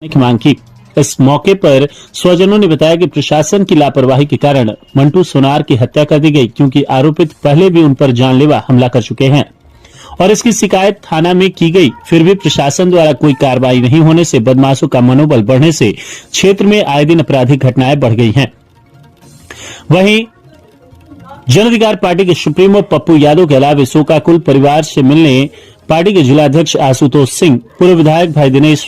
की मांग की। इस मौके पर स्वजनों ने बताया कि प्रशासन की लापरवाही के कारण मंटू सोनार की हत्या कर दी गई, क्योंकि आरोपित पहले भी उन पर जानलेवा हमला कर चुके हैं और इसकी शिकायत थाना में की गई। फिर भी प्रशासन द्वारा कोई कार्रवाई नहीं होने से बदमाशों का मनोबल बढ़ने से क्षेत्र में आए दिन आपराधिक घटनाएं बढ़ गई हैं। वहीं जन अधिकार पार्टी के सुप्रीमो पप्पू यादव के अलावा शोकाकुल परिवार से मिलने पार्टी के जिलाध्यक्ष आशुतोष सिंह, पूर्व विधायक भाई दिनेश,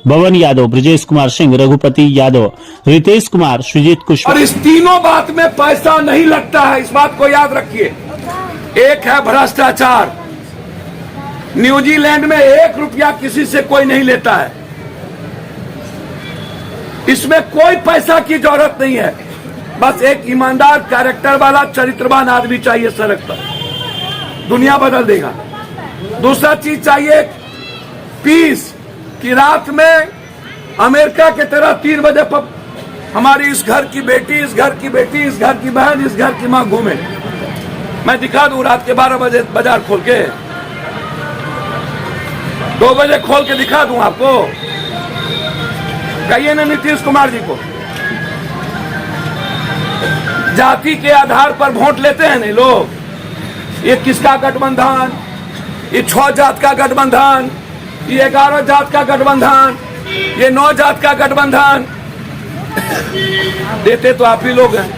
भवन यादव, ब्रजेश कुमार सिंह, रघुपति यादव, रितेश कुमार, सुजीत कुशवाहा। और इस तीनों बात में पैसा नहीं लगता है, इस बात को याद रखिए। एक है भ्रष्टाचार। न्यूजीलैंड में 1 रुपया किसी से कोई नहीं लेता है। इसमें कोई पैसा की जरूरत नहीं है, बस एक ईमानदार कैरेक्टर वाला चरित्रवान आदमी चाहिए सड़क पर, दुनिया बदल देगा। दूसरा चीज चाहिए पीस, कि रात में अमेरिका के तरह 3 बजे हमारी इस घर की बेटी, इस घर की बेटी, इस घर की बहन, इस घर की मां घूमे। मैं दिखा दूं रात के 12 बजे बाजार खोल के, 2 बजे खोल के दिखा दूं आपको। कहिए ना नीतीश कुमार जी को, जाति के आधार पर वोट लेते हैं नहीं लोग। ये किसका गठबंधन? ये 6 जात का गठबंधन, ये 11 जात का गठबंधन, ये 9 जात का गठबंधन। देते तो आप ही लोग हैं।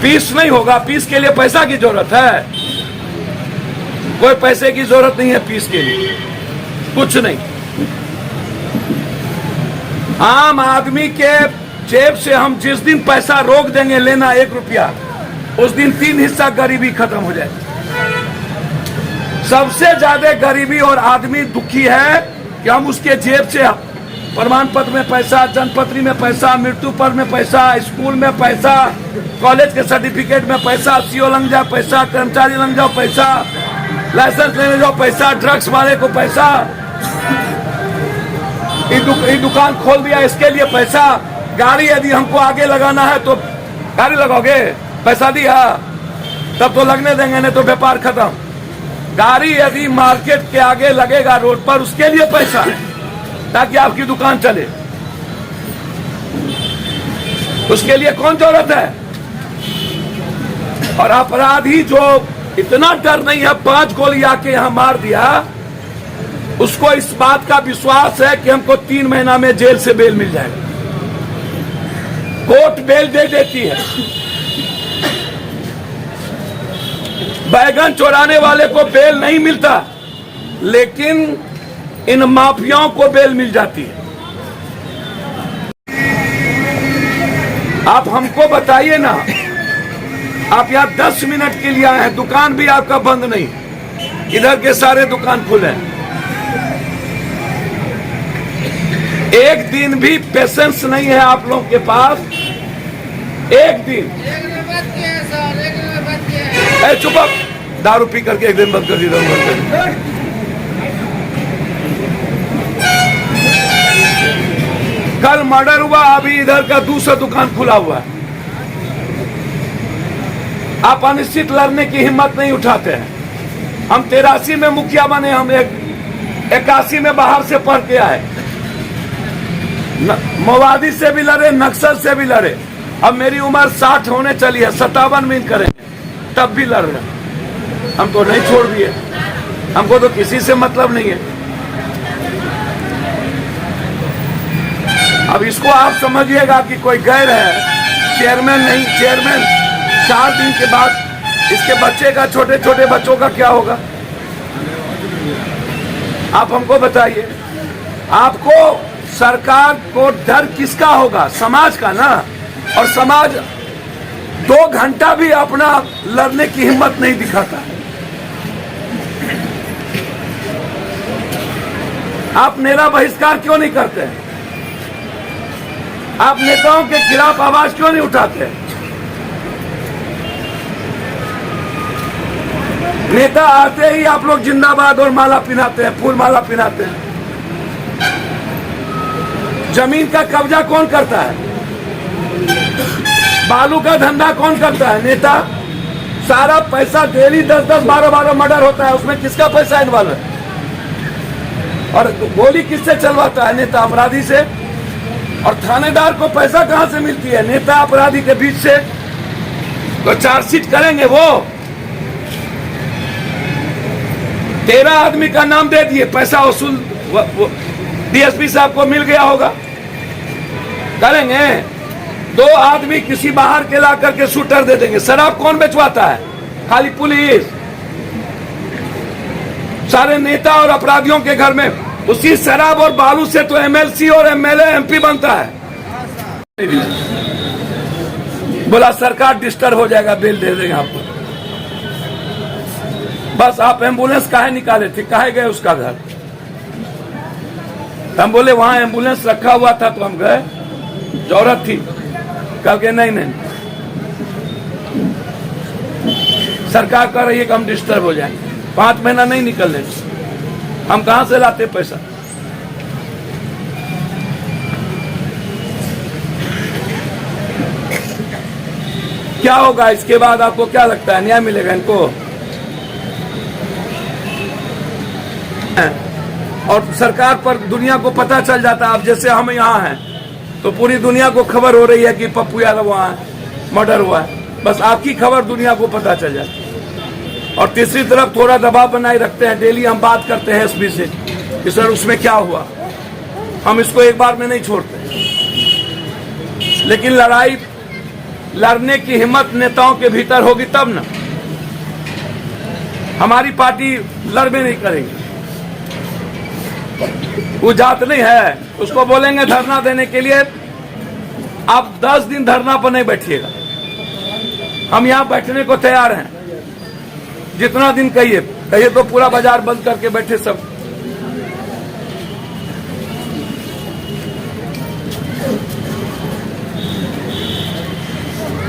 पीस नहीं होगा, पीस के लिए पैसा की जरूरत है। कोई पैसे की जरूरत नहीं है पीस के लिए, कुछ नहीं। आम आदमी के जेब से हम जिस दिन पैसा रोक देंगे लेना 1 रुपया, उस दिन 3 हिस्सा गरीबी खत्म हो जाएगी। सबसे ज्यादा गरीबी और आदमी दुखी है कि हम उसके जेब से प्रमाण पत्र में पैसा, जन्मपत्री में पैसा, मृत्यु पर में पैसा, स्कूल में पैसा, कॉलेज के सर्टिफिकेट में पैसा, सीओ लग जाओ पैसा, कर्मचारी लग जाओ पैसा, लाइसेंस लेने जाओ पैसा, ड्रग्स वाले को पैसा, ये दुकान खोल दिया इसके लिए पैसा। गाड़ी यदि हमको आगे लगाना है तो गाड़ी लगाओगे, पैसा दिया तब तो लगने देंगे, नहीं तो व्यापार खत्म। गाड़ी यदि मार्केट के आगे लगेगा रोड पर, उसके लिए पैसा है ताकि आपकी दुकान चले। उसके लिए कौन जरूरत है? और अपराधी जो इतना डर नहीं है, 5 गोली आके यहां मार दिया, उसको इस बात का विश्वास है कि हमको 3 महीना में जेल से बेल मिल जाएगा। कोर्ट बेल दे देती है। बैगन चोराने वाले को बेल नहीं मिलता, लेकिन इन माफियाओं को बेल मिल जाती है। आप हमको बताइए ना, आप यहाँ 10 मिनट के लिए आए हैं, दुकान भी आपका बंद नहीं, इधर के सारे दुकान खुले हैं। एक दिन भी पेशेंस नहीं है आप लोगों के पास। एक दिन चुप, दारू पी करके एक दिन बंद कर दी, कल मर्डर हुआ, अभी इधर का दूसरा दुकान खुला हुआ है। आप अनिश्चित लड़ने की हिम्मत नहीं उठाते हैं। हम 83 में मुखिया बने, हम 81 में बाहर से पढ़ के आए, माओवादी से भी लड़े, नक्सल से भी लड़े। अब मेरी उम्र 60 होने चली है, 57 में करेंगे, तब भी लड़ रहे। हम तो नहीं छोड़ दिए, हमको तो किसी से मतलब नहीं है। अब इसको आप समझिएगा कि कोई गैर है, चेयरमैन नहीं। चेयरमैन 4 दिन के बाद इसके बच्चे का, छोटे छोटे बच्चों का क्या होगा? आप हमको बताइए। आपको सरकार को डर किसका होगा? समाज का ना। और समाज 2 घंटा भी अपना लड़ने की हिम्मत नहीं दिखाता। आप नेता बहिष्कार क्यों नहीं करते? आप नेताओं के खिलाफ आवाज क्यों नहीं उठाते? नेता आते ही आप लोग जिंदाबाद और माला पहनाते हैं, फूल माला पहनाते हैं। जमीन का कब्जा कौन करता है? बालू का धंधा कौन करता है? नेता। सारा पैसा डेली 10-10, 12-12 मर्डर होता है, उसमें किसका पैसा इन्वॉल्व है? और गोली किससे चलवाता है? नेता अपराधी से। और थानेदार को पैसा कहां से मिलती है? नेता अपराधी के बीच से। तो चार्जशीट करेंगे वो 13 आदमी का नाम दे दिए, पैसा वसूल डीएसपी साहब को मिल गया होगा, करेंगे। 2 आदमी किसी बाहर के ला करके शूटर दे देंगे। शराब कौन बेचवाता है? खाली पुलिस। सारे नेता और अपराधियों के घर में उसी शराब और बालू से तो एमएलसी और एमएलए एमपी बनता है। बोला सरकार डिस्टर्ब हो जाएगा, बेल दे देंगे आपको। बस आप एम्बुलेंस काहे निकाले थे? काहे गए उसका घर? हम बोले वहां एम्बुलेंस रखा हुआ था तो हम गए, जरूरत थी। कल के नहीं, सरकार कह रही है कि हम डिस्टर्ब हो जाएंगे। 5 महीना नहीं निकलने, हम कहां से लाते पैसा? क्या होगा इसके बाद? आपको क्या लगता है न्याय मिलेगा इनको? और सरकार पर दुनिया को पता चल जाता है। अब जैसे हम यहाँ हैं तो पूरी दुनिया को खबर हो रही है कि पप्पू यादव वहाँ है, मर्डर हुआ है। बस आपकी खबर दुनिया को पता चल जाती है। और तीसरी तरफ थोड़ा दबाव बनाए रखते हैं। डेली हम बात करते हैं एसपी से कि सर उसमें क्या हुआ। हम इसको एक बार में नहीं छोड़ते, लेकिन लड़ाई लड़ने की हिम्मत नेताओं के भीतर होगी तब ना। हमारी पार्टी लड़बे नहीं करेगी। वो जात नहीं है, उसको बोलेंगे धरना देने के लिए, आप 10 दिन धरना पर नहीं बैठिएगा। हम यहाँ बैठने को तैयार हैं, जितना दिन कहिए तो पूरा बाजार बंद करके बैठे सब।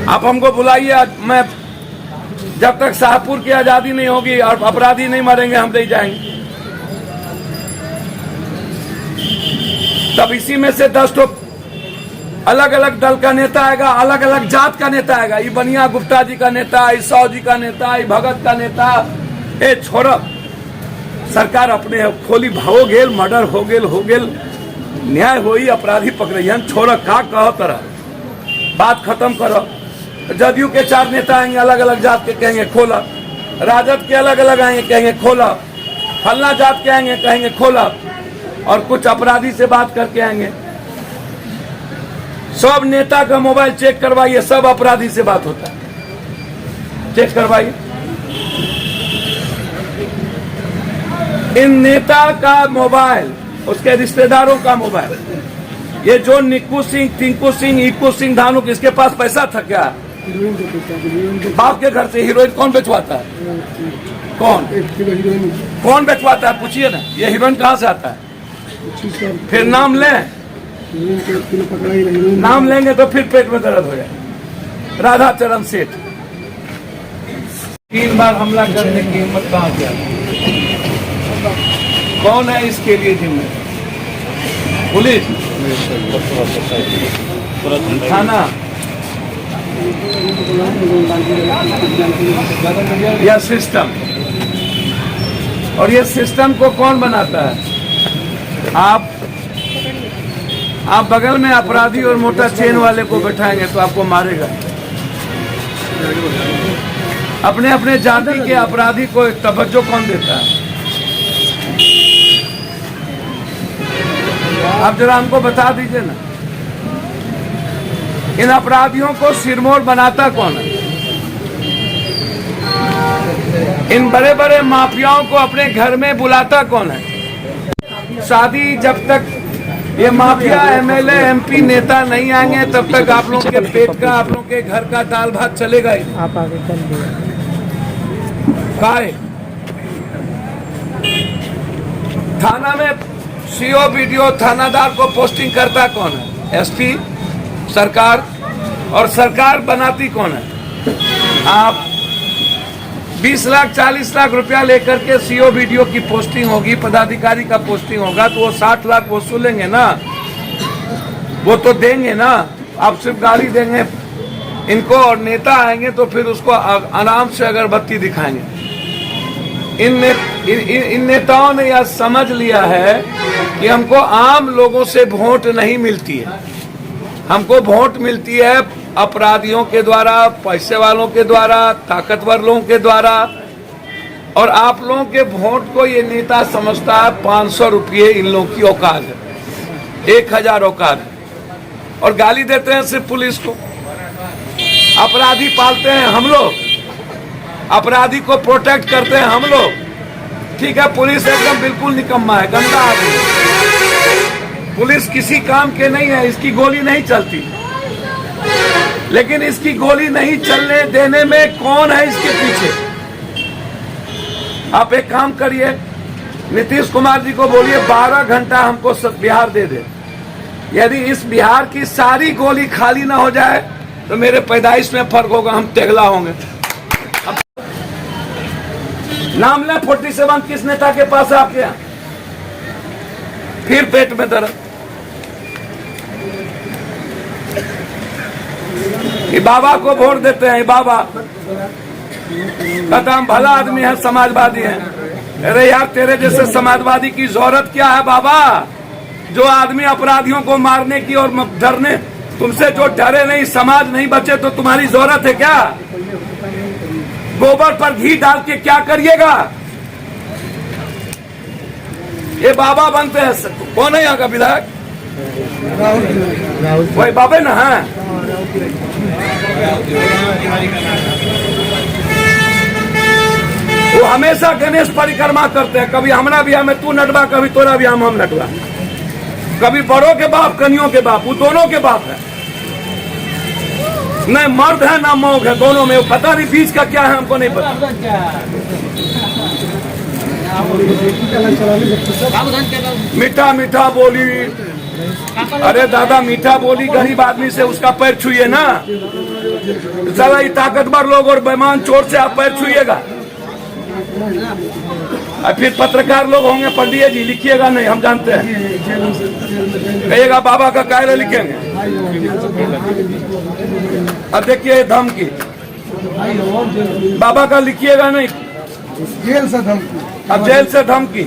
आप हमको बुलाइए, मैं जब तक शाहपुर की आजादी नहीं होगी और अपराधी नहीं मरेंगे हम नहीं जाएंगे। तब इसी में से 10 तो अलग अलग दल का नेता आएगा, अलग अलग जात का नेता आएगा। ये बनिया गुप्ता जी का नेता, ये साव जी का नेता, ये भगत का नेता। ए छोड़ा, सरकार अपने खोली भाव गेल, मर्डर हो गेल, न्याय होई, अपराधी पकड़ियन। छोड़ा का कहो तरह, बात खत्म करो। जदयू के 4 नेता आएंगे अलग अलग जात के, कहेंगे खोला। राजद के अलग अलग आएंगे, कहेंगे खोला। फलना जात के आएंगे, कहेंगे खोला। और कुछ अपराधी से बात करके आएंगे। सब नेता का मोबाइल चेक करवाइए, सब अपराधी से बात होता है, चेक करवाइए। इन नेता का मोबाइल, उसके रिश्तेदारों का मोबाइल, ये जो निक्कू सिंह, टिंकू सिंह, इक्कू सिंह, धानु, किसके पास पैसा था क्या? बाप के घर से हीरोइन कौन बेचवाता है? कौन बेचवाता है? पूछिए ना। ये हीरोइन कहाँ से आता है? फिर नाम लें, नाम लेंगे तो फिर पेट में दर्द हो जाए। राधा चरण सेठ 3 बार हमला करने की हिम्मत कहाँ से आती? कौन है इसके लिए जिम्मेदार? पुलिस, थाना या सिस्टम? और ये सिस्टम को कौन बनाता है? आप बगल में अपराधी और मोटा चेन वाले को बैठाएंगे तो आपको मारेगा। अपने अपने जाति के अपराधी को तवज्जो कौन देता है? आप जरा हमको बता दीजिए ना। इन अपराधियों को सिरमौर बनाता कौन है? इन बड़े बड़े माफियाओं को अपने घर में बुलाता कौन है? शादी जब तक ये माफिया एमएलए एमपी नेता नहीं आएंगे तब तक आप लोगों के पेट का, आप लोगों के घर का दाल भात चलेगा ही। आप आगे चल काय थाना में सीओ वीडियो थानादार को पोस्टिंग करता कौन है? एसपी, सरकार। और सरकार बनाती कौन है? आप 20 लाख 40 लाख रुपया लेकर के सीओ वीडियो की पोस्टिंग होगी, पदाधिकारी का पोस्टिंग होगा तो वो 60 लाख वसूलेंगे ना, वो तो देंगे ना। आप सिर्फ गाली देंगे इनको और नेता आएंगे तो फिर उसको आराम से अगरबत्ती दिखाएंगे। इन नेताओं ने यह समझ लिया है कि हमको आम लोगों से वोट नहीं मिलती है, हमको वोट मिलती है अपराधियों के द्वारा, पैसे वालों के द्वारा, ताकतवर लोगों के द्वारा। और आप लोगों के वोट को ये नेता समझता है 500 रुपये इन लोगों की औकात है, 1000 औकात है, और गाली देते हैं सिर्फ पुलिस को। अपराधी पालते हैं हम लोग, अपराधी को प्रोटेक्ट करते हैं हम लोग। ठीक है, पुलिस एकदम बिल्कुल निकम्मा है, गंदा आदमी। पुलिस किसी काम के नहीं है, इसकी गोली नहीं चलती। लेकिन इसकी गोली नहीं चलने देने में कौन है इसके पीछे? आप एक काम करिए, नीतीश कुमार जी को बोलिए 12 घंटा हमको बिहार दे दे। यदि इस बिहार की सारी गोली खाली ना हो जाए तो मेरे पैदाइश में फर्क होगा, हम तेगला होंगे। नाम ले 47 किस नेता के पास है आपके यहाँ? फिर पेट में दर्द। ये बाबा को वोट देते हैं, ये बाबा कहता हम भला आदमी है, समाजवादी है। अरे यार, तेरे जैसे समाजवादी की जरूरत क्या है बाबा? जो आदमी अपराधियों को मारने की और डरने, तुमसे जो डरे नहीं, समाज नहीं बचे, तो तुम्हारी जरूरत है क्या? गोबर पर घी डाल के क्या करिएगा? ये बाबा बनते हैं। कौन है यहाँ का विधायक? वही बाबे ना है। वो हमेशा गणेश परिक्रमा करते हैं, कभी हमारा बियाह में तू नटवा, कभी तोरा बियाह में हम नटवा, कभी बड़ों के बाप कनियों के बाप, वो दोनों के बाप है। न मर्द है ना मौग है, दोनों में पता नहीं बीच का क्या है, हमको नहीं पता। मीठा मीठा बोली, अरे दादा मीठा बोली गरीब आदमी से उसका पैर छुइए ना। साला ये ताकतवर लोग और बेईमान चोर से आप पैर छुइएगा। और फिर पत्रकार लोग होंगे, पंडित जी लिखिएगा नहीं, हम जानते हैं, कहिएगा बाबा का कायरे लिखेंगे। अब देखिए धमकी, बाबा का लिखिएगा नहीं, जेल से धमकी। अब जेल से धमकी।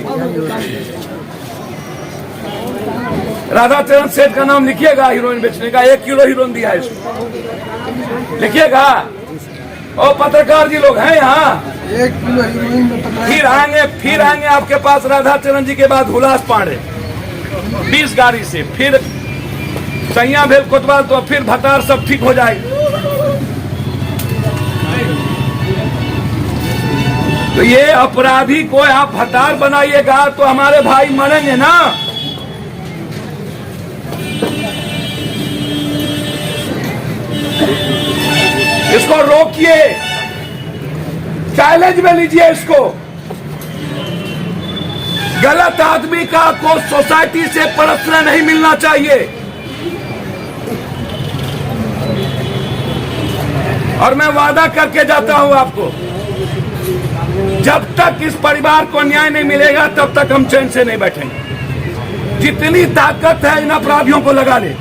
राधा चरण सेठ का नाम लिखिएगा, हीरोइन बेचने का, 1 किलो हीरोइन दिया है इसको, लिखिएगा। और पत्रकार जी लोग हैं यहाँ, 1 किलो हीरोइन में पकड़ा। फिर आएंगे आपके पास राधा चरण जी के बाद हुलास पांडे 20 गाड़ी से, फिर सैया भेल कोतवाल, तो फिर भतार, सब ठीक हो जाएगी। तो ये अपराधी को आप भतार बनाइएगा तो हमारे भाई मरेंगे ना। इसको रोकिए, चैलेंज में लीजिए इसको। गलत आदमी का को सोसाइटी से परखना नहीं मिलना चाहिए। और मैं वादा करके जाता हूं आपको, जब तक इस परिवार को न्याय नहीं मिलेगा तब तक हम चैन से नहीं बैठेंगे। जितनी ताकत है इन अपराधियों को लगा ले।